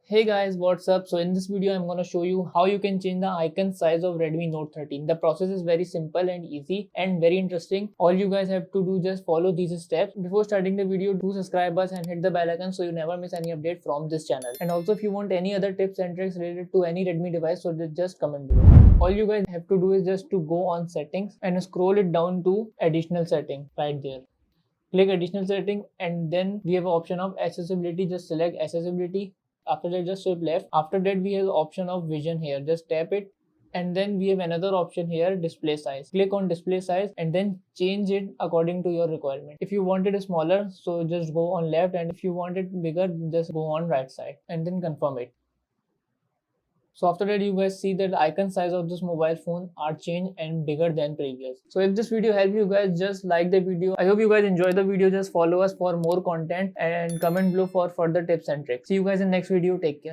Hey guys, what's up? So in this video, I'm gonna show you how you can change the icon size of Redmi Note 13. The process is very simple and easy and very interesting. All you guys have to do just follow these steps. Before starting the video, do subscribe us and hit the bell icon so you never miss any update from this channel. And also if you want any other tips and tricks related to any Redmi device, so just comment below. All you guys have to do is just to go on settings and scroll it down to additional setting right there. Click additional setting and then we have an option of accessibility. Just select accessibility. After that, just swipe left. After that, we have the option of vision here. Just tap it. And then we have another option here, display size. Click on display size and then change it according to your requirement. If you want it smaller, so just go on left, and if you want it bigger, just go on right side and then confirm it. So after that, you guys see that the icon size of this mobile phone are changed and bigger than previous. So if this video helped you guys, just like the video. I hope you guys enjoy the video. Just follow us for more content and comment below for further tips and tricks. See you guys in next video. Take care.